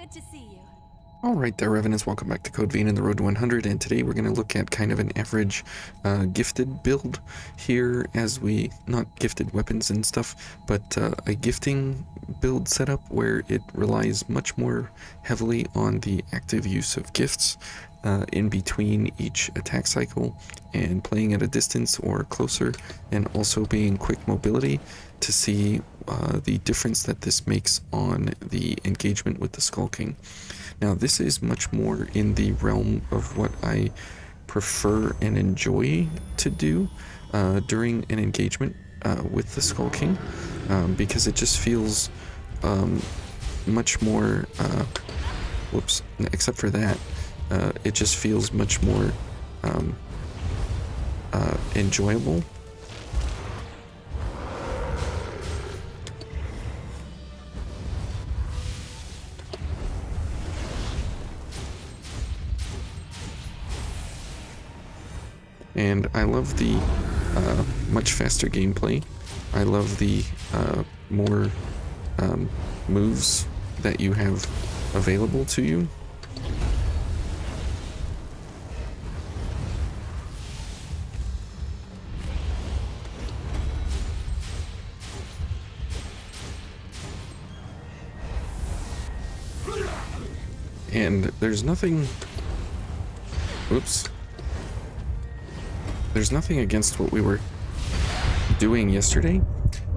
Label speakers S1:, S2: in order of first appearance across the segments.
S1: Good to see you.
S2: Alright there, Revenants, welcome back to Code Vein and the Road to 100, and today we're going to look at kind of an average gifted build here as we, not gifted weapons and stuff, but a gifting build setup where it relies much more heavily on the active use of gifts in between each attack cycle and playing at a distance or closer, and also being quick mobility to see the difference that this makes on the engagement with the Skull King. Now, this is much more in the realm of what I prefer and enjoy to do during an engagement with the Skull King, because it just feels much more, whoops, except for that, it just feels much more enjoyable. And I love the much faster gameplay. I love the more moves that you have available to you. And there's nothing... Oops. There's nothing against what we were doing yesterday.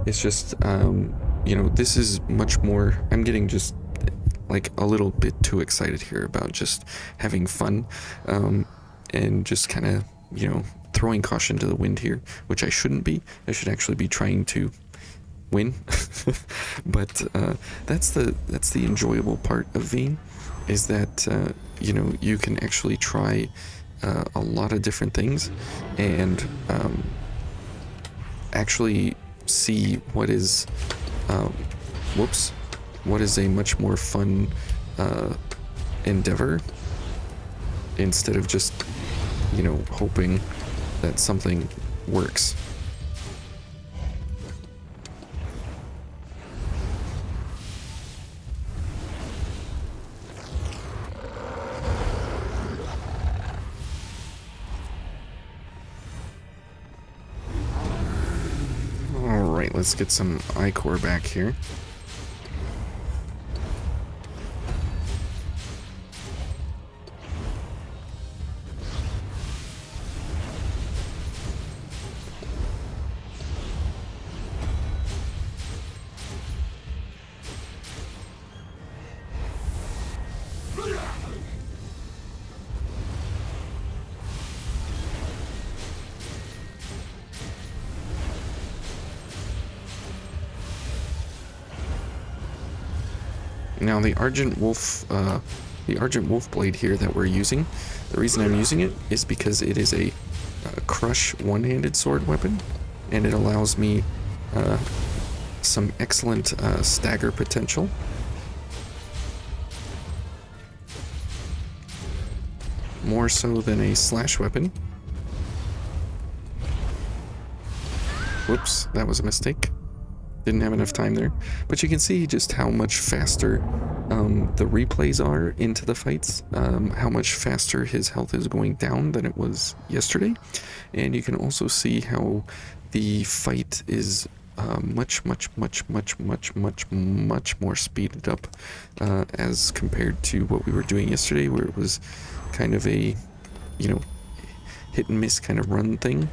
S2: It's just, you know, this is much more... I'm getting just, like, a little bit too excited here about just having fun, and just kind of, you know, throwing caution to the wind here, which I shouldn't be. I should actually be trying to win. But that's the enjoyable part of Vein, is that, you know, you can actually try a lot of different things and actually see what is what is a much more fun endeavor, instead of just, you know, hoping that something works. Alright, let's get some ichor back here. Now the Argent Wolf blade here that we're using, the reason I'm using it is because it is a crush one-handed sword weapon, and it allows me some excellent stagger potential. More so than a slash weapon. Whoops, that was a mistake. Didn't have enough time there, but you can see just how much faster the replays are into the fights, how much faster his health is going down than it was yesterday, and you can also see how the fight is much more speeded up as compared to what we were doing yesterday, where it was kind of a, you know, hit and miss kind of run thing.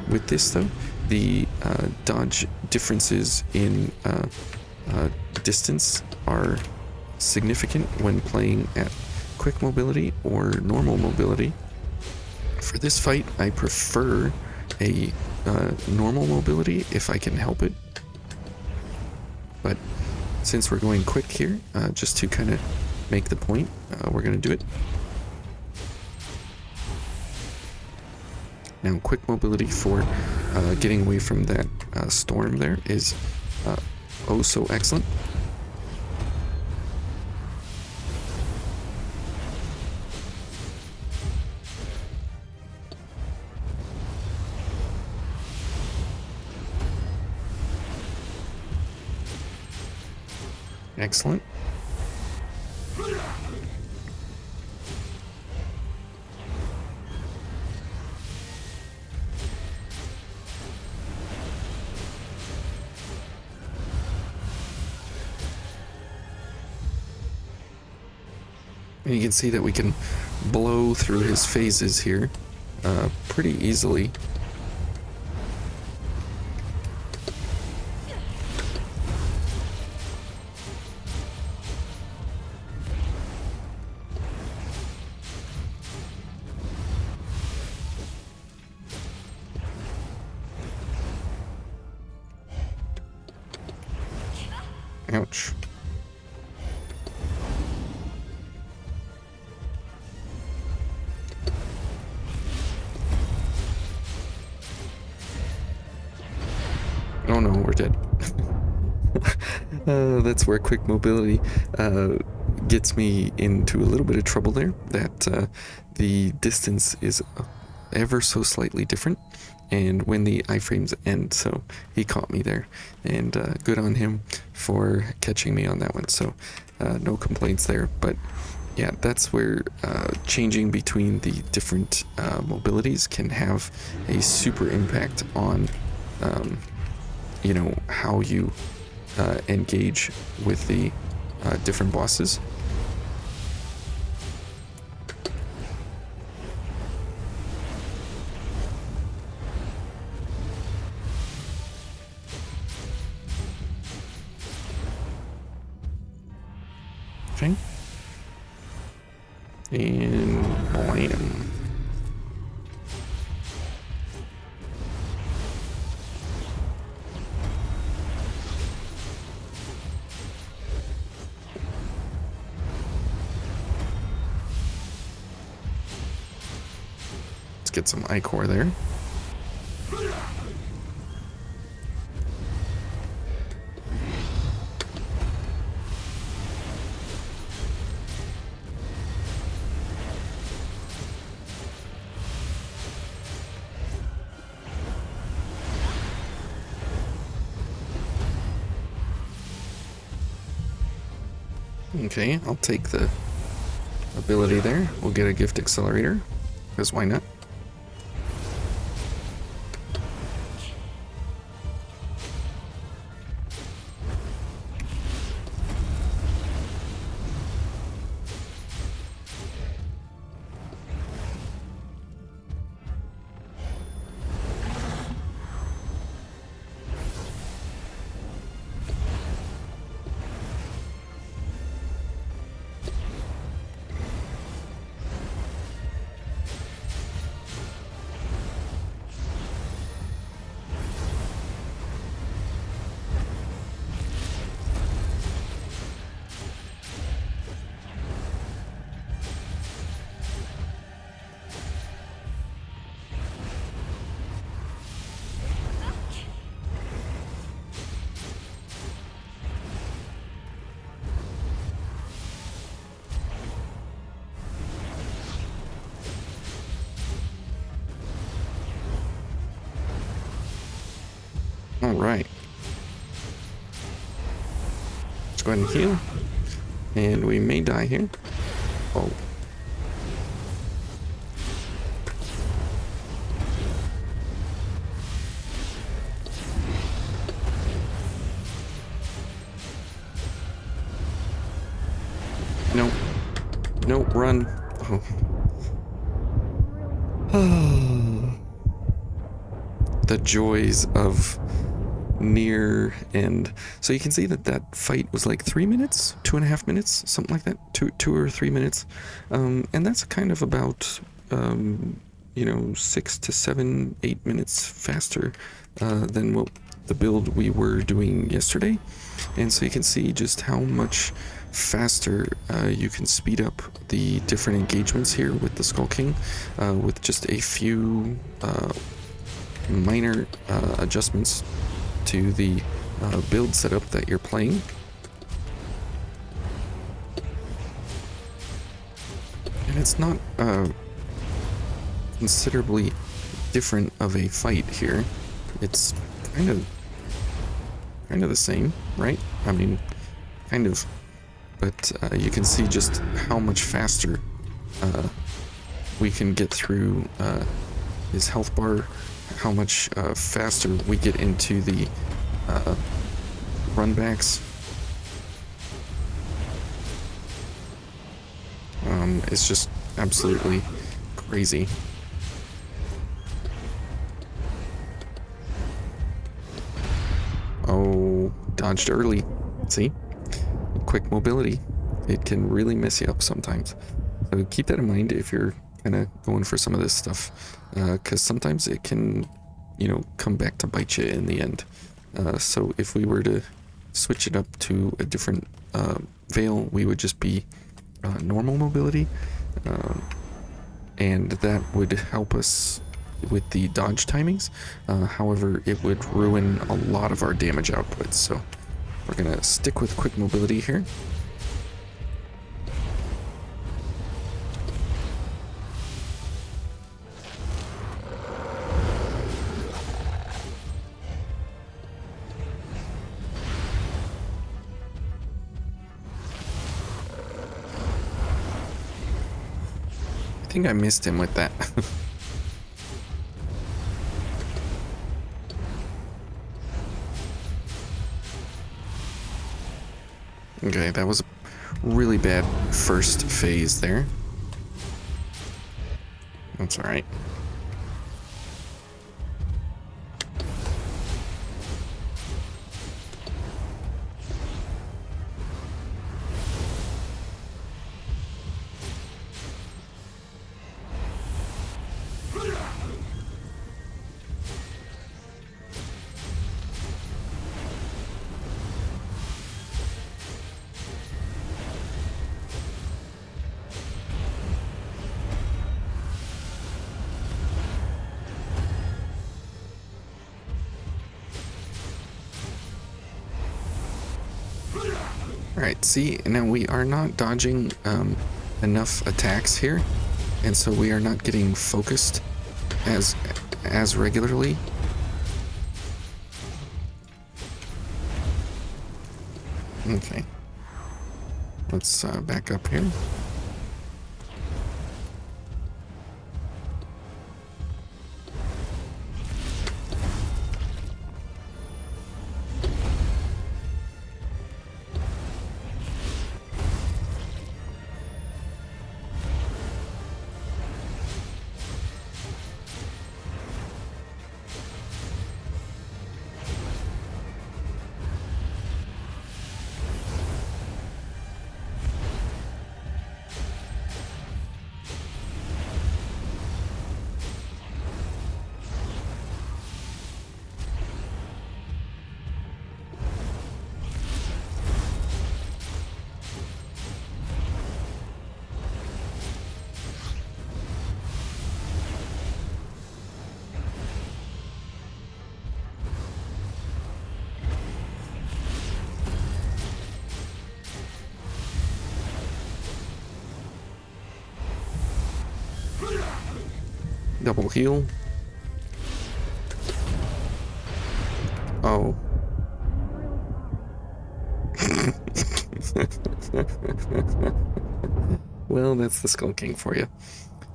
S2: With this though, the dodge differences in distance are significant when playing at quick mobility or normal mobility. For this fight, I prefer a normal mobility if I can help it. But since we're going quick here, just to kind of make the point, we're going to do it. Now, quick mobility for getting away from that storm there is oh so excellent. Excellent. And you can see that we can blow through his phases here pretty easily. Ouch. Oh no, we're dead. That's where quick mobility gets me into a little bit of trouble there. That the distance is ever so slightly different, and when the iframes end, so he caught me there, and good on him for catching me on that one. So no complaints there, but yeah, that's where changing between the different mobilities can have a super impact on you know, how you engage with the different bosses. Okay. And blam. Let's get some ichor there. Okay, I'll take the ability there. We'll get a gift accelerator, because why not? All right. Let's go ahead and heal. And we may die here. Oh. No. No, run. Oh. The joys of near end. So you can see that that fight was like 3 minutes, 2.5 minutes, something like that, two or 3 minutes, and that's kind of about you know, 6 to 7, 8 minutes faster than what the build we were doing yesterday. And so you can see just how much faster you can speed up the different engagements here with the Skull King with just a few minor adjustments to the build setup that you're playing. And it's not considerably different of a fight here. It's kind of the same, right? I mean, kind of but you can see just how much faster we can get through his health bar, how much faster we get into the runbacks. It's just absolutely crazy. Oh, dodged early. See? Quick mobility. It can really mess you up sometimes. So keep that in mind if you're kind of going for some of this stuff, because sometimes it can, you know, come back to bite you in the end. So if we were to switch it up to a different veil, we would just be normal mobility, and that would help us with the dodge timings. However, it would ruin a lot of our damage output, so we're gonna stick with quick mobility here. I think I missed him with that. Okay, that was a really bad first phase there. That's all right. Alright, see, now we are not dodging enough attacks here, and so we are not getting focused as regularly. Okay. Let's back up here. Double heal. Oh. Well, that's the Skull King for you.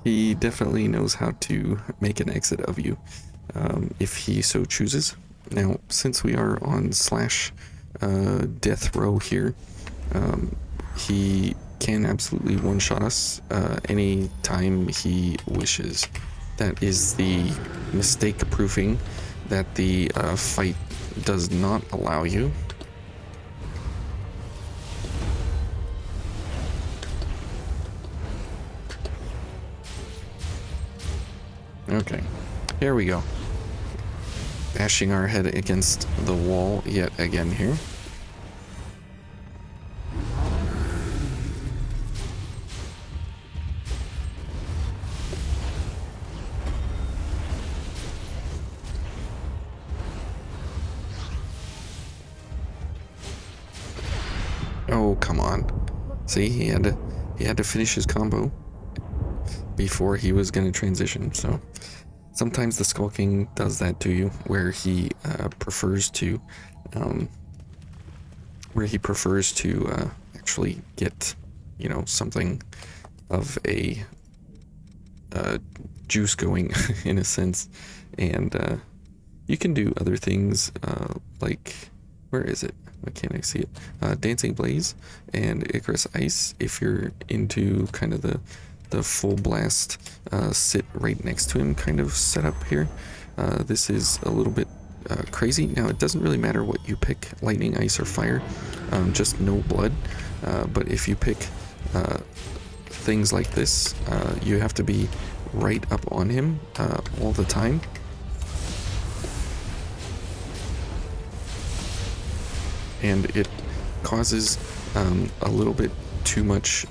S2: He definitely knows how to make an exit of you, if he so chooses. Now, since we are on slash death row here, he can absolutely one-shot us any time he wishes. That is the mistake proofing that the fight does not allow you. Okay, here we go. Bashing our head against the wall yet again here. Oh, come on. See, he had to finish his combo before he was going to transition, so sometimes the Skull King does that to you, where he prefers to where he prefers to actually get, you know, something of a juice going in a sense. And you can do other things like, where is it? Why can't I see it? Dancing Blaze and Icarus Ice, if you're into kind of the full blast sit right next to him kind of setup here. This is a little bit crazy. Now, it doesn't really matter what you pick, lightning, ice, or fire, just no blood. But if you pick things like this, you have to be right up on him all the time. And it causes a little bit too much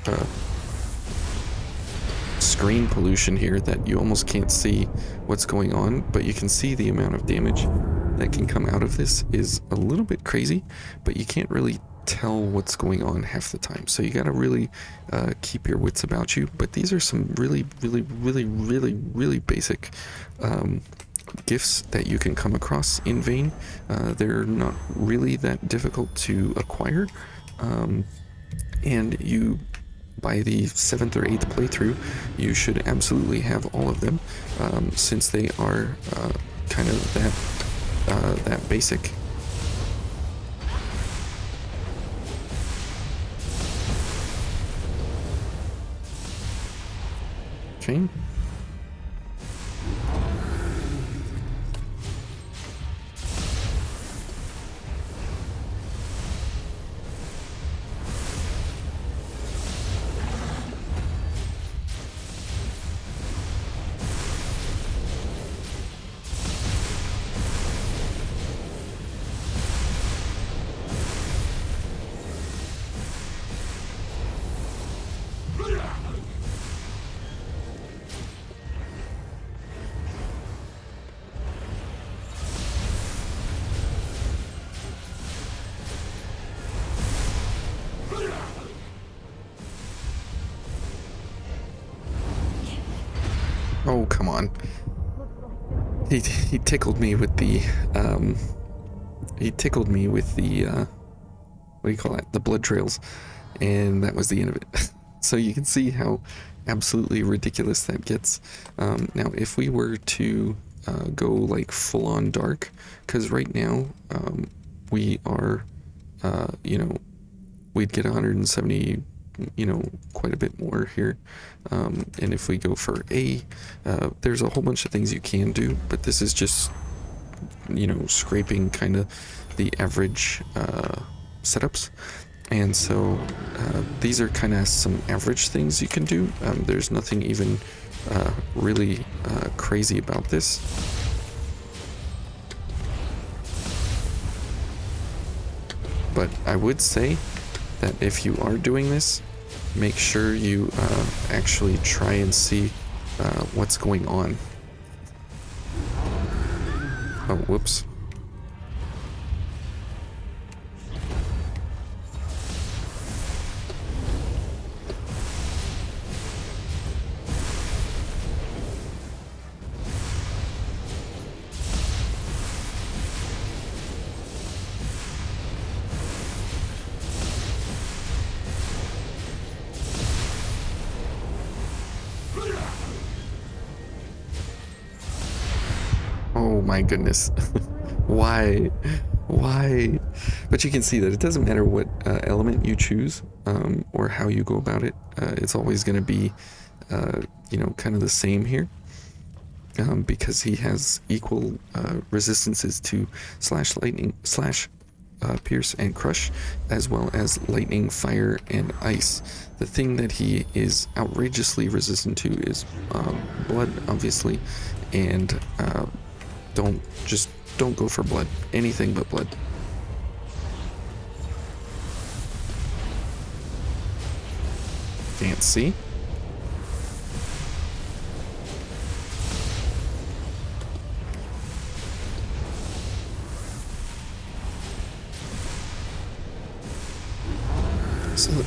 S2: screen pollution here that you almost can't see what's going on, but you can see the amount of damage that can come out of this is a little bit crazy, but you can't really tell what's going on half the time. So you got to really keep your wits about you. But these are some really basic gifts that you can come across in Vayne. They're not really that difficult to acquire, and you, by the 7th or 8th playthrough, you should absolutely have all of them, since they are kind of that basic. Okay. Oh, come on. He tickled me with the, what do you call that? The blood trails. And that was the end of it. So you can see how absolutely ridiculous that gets. Now, if we were to go like full on dark, because right now we are, you know, we'd get 170, you know, quite a bit more here. And if we go for A, there's a whole bunch of things you can do, but this is just, you know, scraping kind of the average setups. And so these are kind of some average things you can do. There's nothing even really crazy about this. But I would say that if you are doing this, make sure you actually try and see what's going on. Oh, whoops. Oh my goodness. Why? But you can see that it doesn't matter what element you choose or how you go about it. It's always going to be, you know, kind of the same here. Because he has equal resistances to slash lightning, slash pierce and crush, as well as lightning, fire, and ice. The thing that he is outrageously resistant to is blood, obviously, and don't go for blood. Anything but blood. Can't see.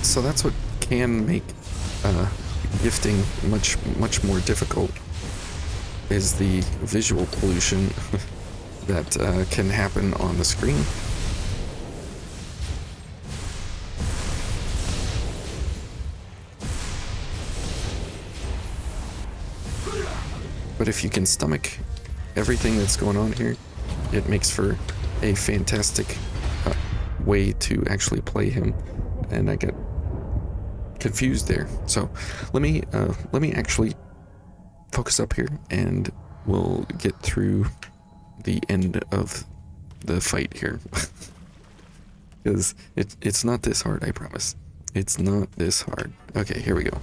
S2: So that's what can make gifting much more difficult, is the visual pollution that can happen on the screen. But if you can stomach everything that's going on here, it makes for a fantastic way to actually play him. And I get confused there. So let me actually focus up here, and we'll get through the end of the fight here. Because it's not this hard, I promise. It's not this hard. Okay, here we go.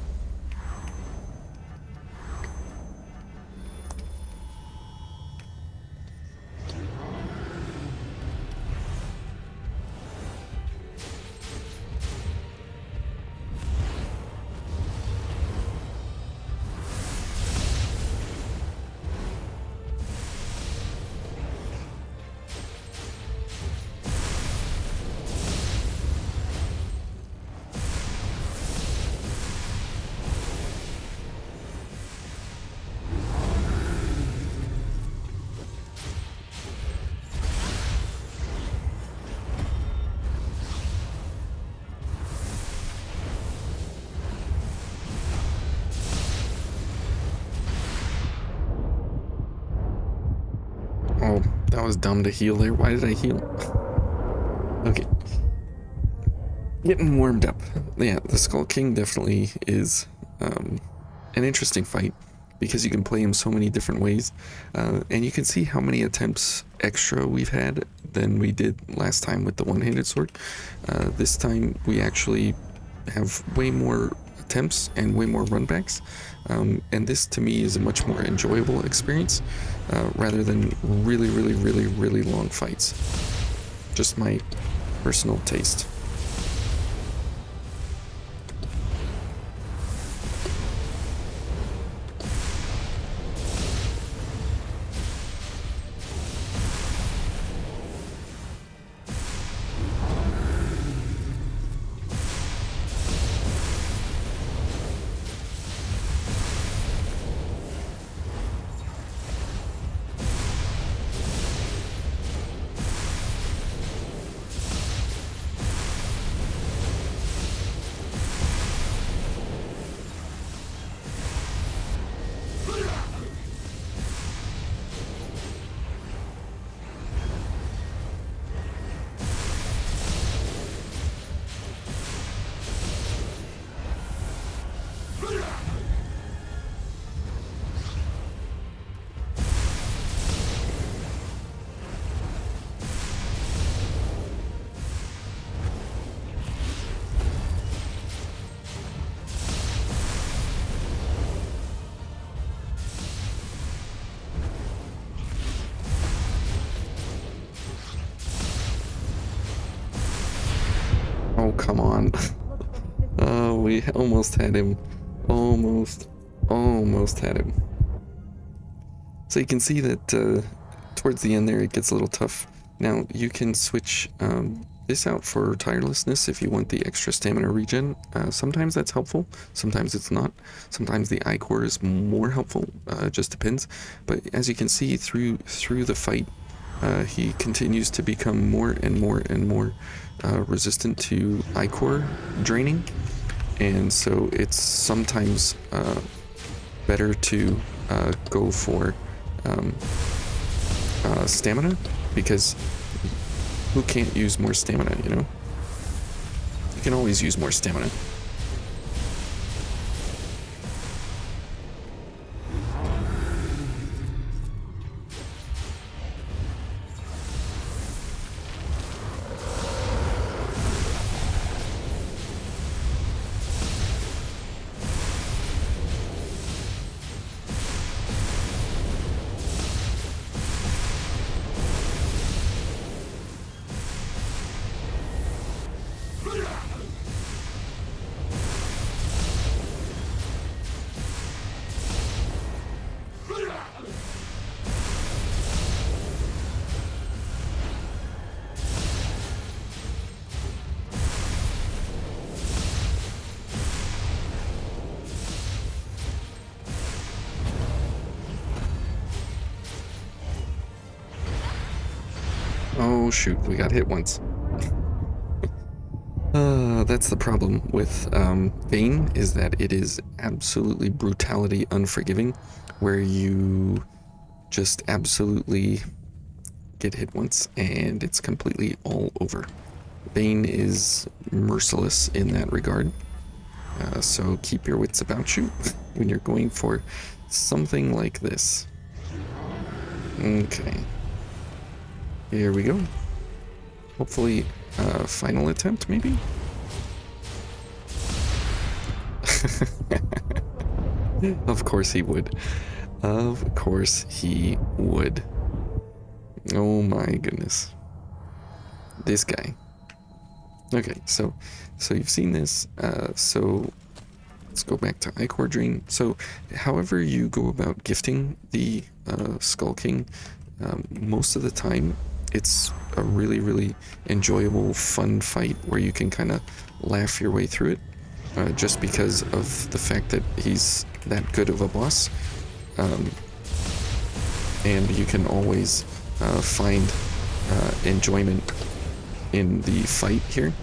S2: Oh, that was dumb to heal there. Why did I heal? Okay. Getting warmed up. Yeah, the Skull King definitely is an interesting fight because you can play him so many different ways. And you can see how many attempts extra we've had than we did last time with the one-handed sword. This time we actually have way more attempts and way more runbacks. And this to me is a much more enjoyable experience rather than really long fights. Just my personal taste. Oh, come on. Oh, we almost had him. Almost had him. So you can see that towards the end there it gets a little tough. Now you can switch this out for tirelessness if you want the extra stamina regen. Sometimes that's helpful, sometimes it's not. Sometimes the Ichor is more helpful, it just depends. But as you can see through the fight, he continues to become more and more resistant to Ichor draining, and so it's sometimes better to go for stamina, because who can't use more stamina, you know? You can always use more stamina. Oh shoot, we got hit once. That's the problem with Bane, is that it is absolutely brutality unforgiving, where you just absolutely get hit once and it's completely all over. Bane is merciless in that regard, so keep your wits about you when you're going for something like this. Okay, here we go. Hopefully, final attempt, maybe? Of course he would. Of course he would. Oh my goodness. This guy. Okay, so you've seen this. So let's go back to Ichor Drain. So however you go about gifting the Skull King, most of the time it's a really, really enjoyable, fun fight where you can kind of laugh your way through it, just because of the fact that he's that good of a boss. And you can always find enjoyment in the fight here.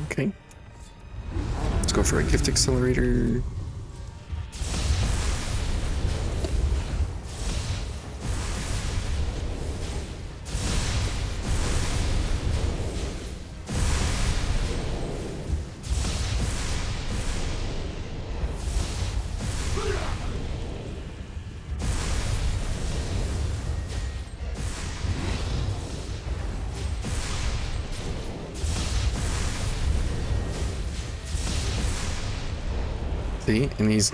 S2: Okay. Let's go for a gift accelerator. See, and he's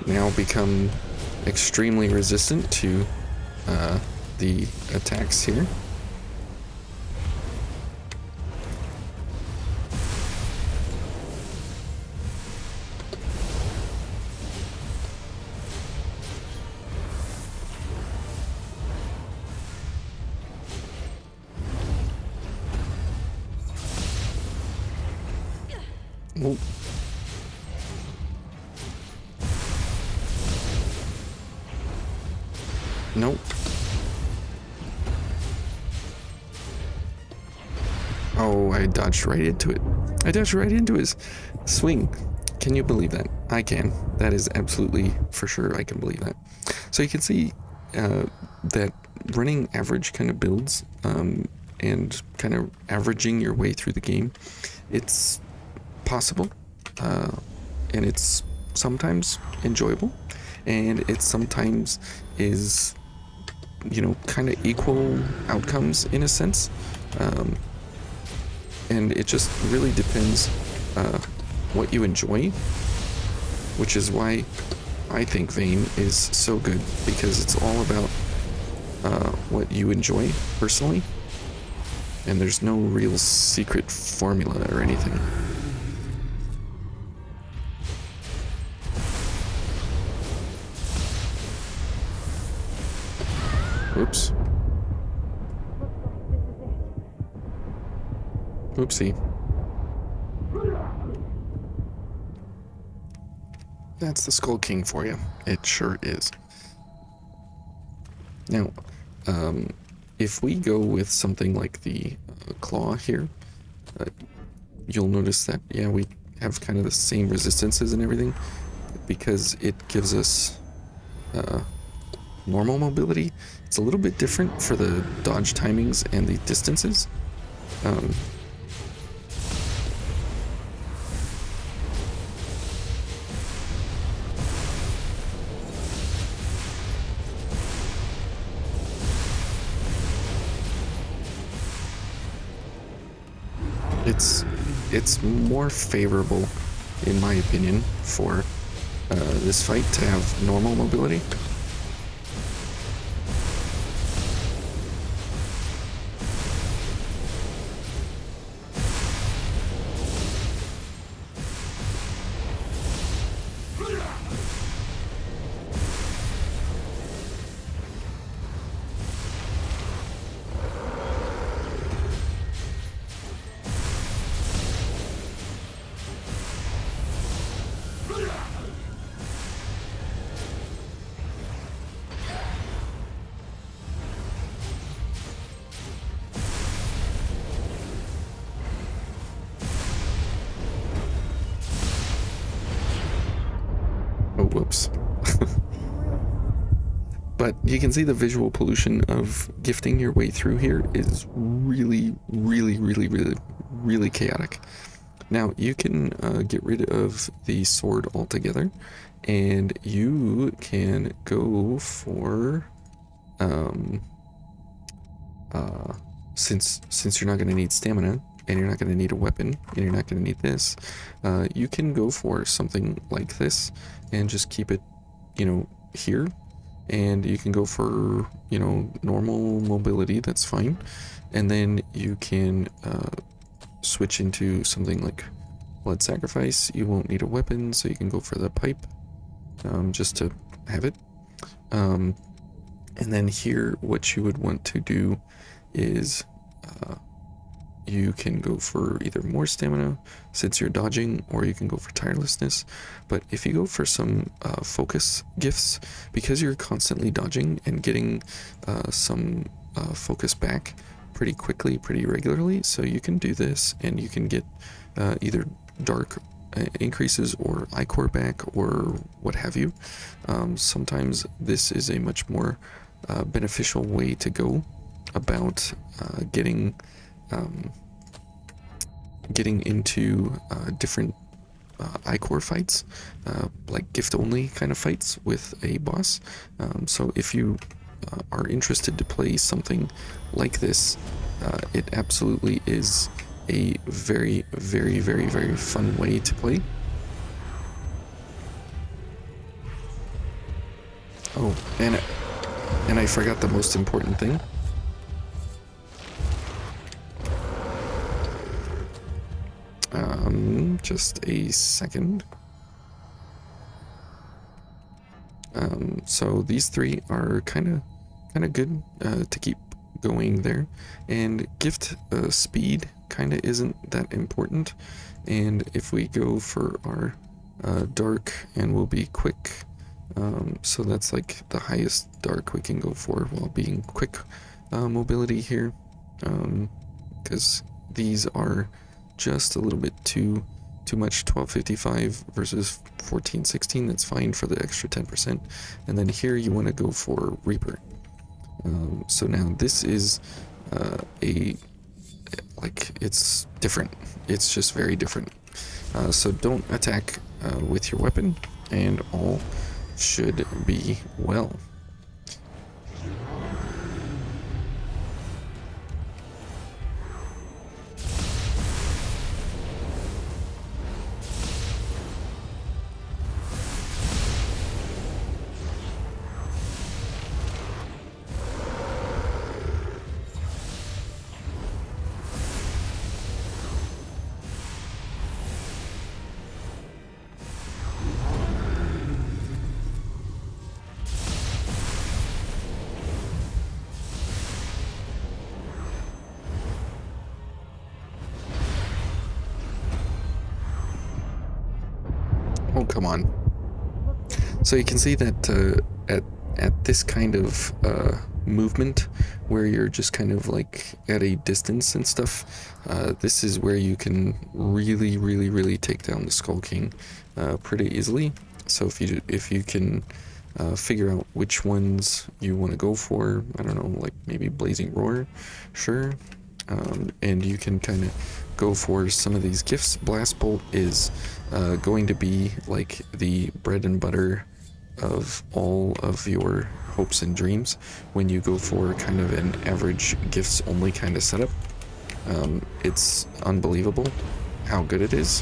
S2: now become extremely resistant to the attacks here. Oh. Nope. Oh, I dodged right into it. I dodged right into his swing. Can you believe that? I can. That is absolutely for sure. I can believe that. So you can see that running average kind of builds and kind of averaging your way through the game. It's possible, and it's sometimes enjoyable, and it sometimes is, you know, kind of equal outcomes in a sense, and it just really depends what you enjoy, which is why I think Vayne is so good, because it's all about what you enjoy personally, and there's no real secret formula or anything. Oops. Oopsie. That's the Skull King for you. It sure is. Now, if we go with something like the Claw here, you'll notice that, yeah, we have kind of the same resistances and everything, because it gives us normal mobility. It's a little bit different for the dodge timings and the distances. It's more favorable, in my opinion, for this fight to have normal mobility. Oops. But you can see the visual pollution of gifting your way through here is really, really, really, really, really chaotic. Now, you can get rid of the sword altogether, and you can go for, since you're not going to need stamina, and you're not going to need a weapon, and you're not going to need this, you can go for something like this, and just keep it, here. And you can go for, normal mobility, that's fine. And then you can switch into something like blood sacrifice. You won't need a weapon, so you can go for the pipe, just to have it. And then here, what you would want to do is you can go for either more stamina since you're dodging, or you can go for tirelessness. But if you go for some focus gifts, because you're constantly dodging and getting some focus back pretty quickly, pretty regularly, so you can do this and you can get either dark increases or ichor back or what have you. Sometimes this is a much more beneficial way to go about getting into different ichor fights, like gift only kind of fights with a boss. So if you are interested to play something like this, it absolutely is a very, very, very, very fun way to play. Oh, and I forgot the most important thing. Just a second. So these three are kind of good to keep going there, and gift speed kind of isn't that important. And if we go for our dark, and we'll be quick, so that's like the highest dark we can go for while being quick mobility here, because these are just a little bit too much. 1255 versus 1416, that's fine for the extra 10%. And then here you want to go for Reaper. So now this is it's different. It's just very different. So don't attack with your weapon, and all should be well. Oh, come on. So you can see that at this kind of movement, where you're just kind of like at a distance and stuff, this is where you can really, really, really take down the Skull King pretty easily. So if you can figure out which ones you want to go for, I don't know, like maybe Blazing Roar, sure. And you can kind of go for some of these gifts. Blast Bolt is going to be like the bread and butter of all of your hopes and dreams when you go for kind of an average gifts only kind of setup. It's unbelievable how good it is.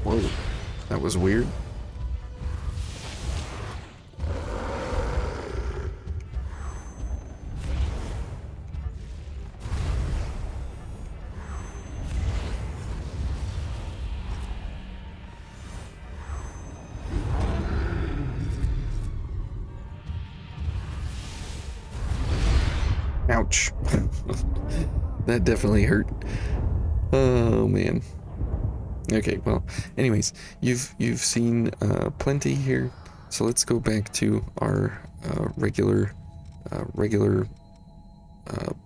S2: Whoa, that was weird. Ouch. That definitely hurt. Oh man. Okay, well, anyways, you've seen plenty here, so let's go back to our regular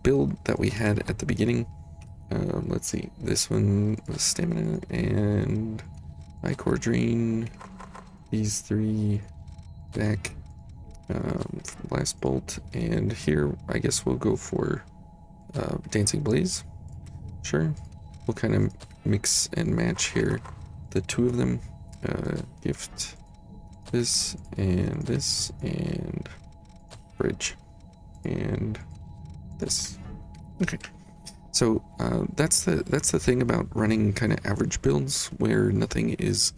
S2: build that we had at the beginning. Let's see, this one was stamina and Ichor Drain. These three back, Blast Bolt, and here I guess we'll go for Dancing Blaze. Sure, we'll kind of mix and match here the two of them. Gift this and bridge and this. Okay. So that's the thing about running kind of average builds where nothing is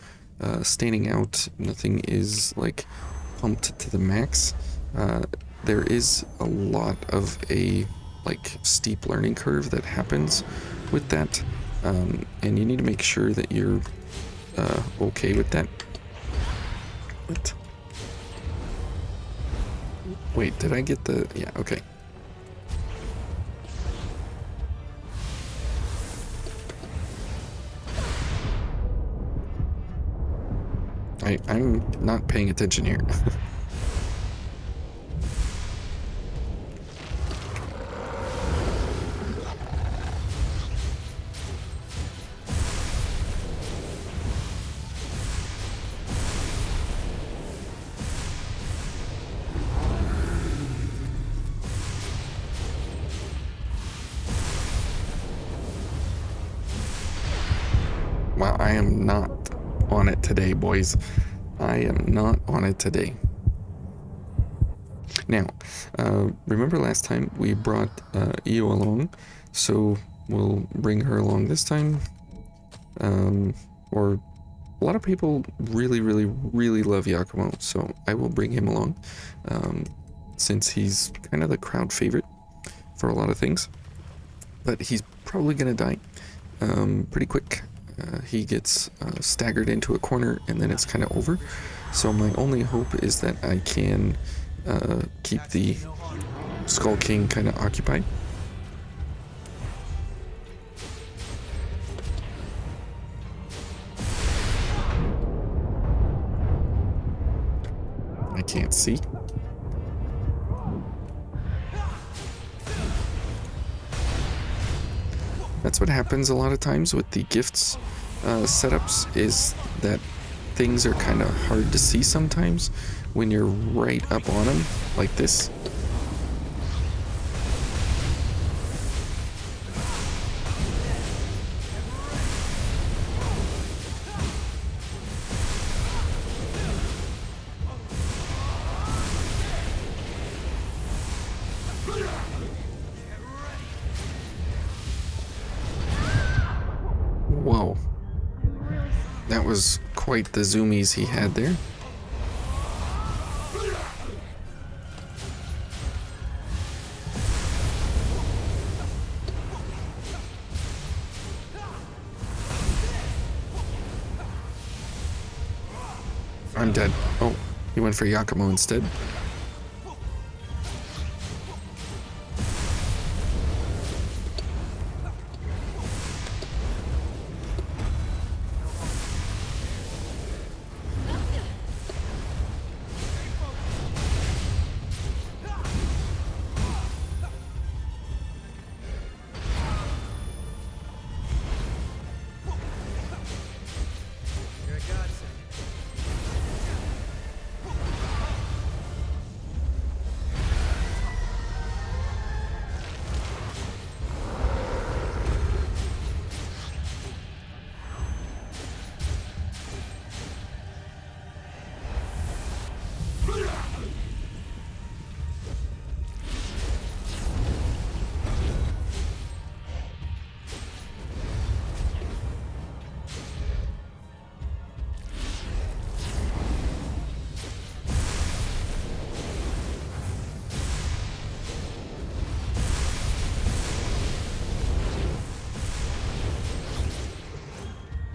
S2: standing out, nothing is like pumped to the max. There is a lot of a like steep learning curve that happens with that, and you need to make sure that you're okay with that. What? Wait, did I get the... Yeah, okay. I'm not paying attention here. Wow, I am not on it today, boys. I am not on it today. Now, remember last time we brought Io along, so we'll bring her along this time. Or a lot of people really love Yakubro, so I will bring him along, since he's kind of the crowd favorite for a lot of things. But he's probably gonna die pretty quick. He gets staggered into a corner and then it's kind of over. So my only hope is that I can keep the Skull King kind of occupied. I can't see. That's what happens a lot of times with the gifts setups, is that things are kind of hard to see sometimes when you're right up on them, like this. Whoa. That was quite the zoomies he had there. I'm dead. Oh, he went for Yakubro instead.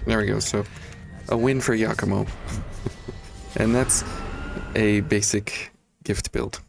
S2: There we go, so a win for Yakubro. And that's a basic gift build.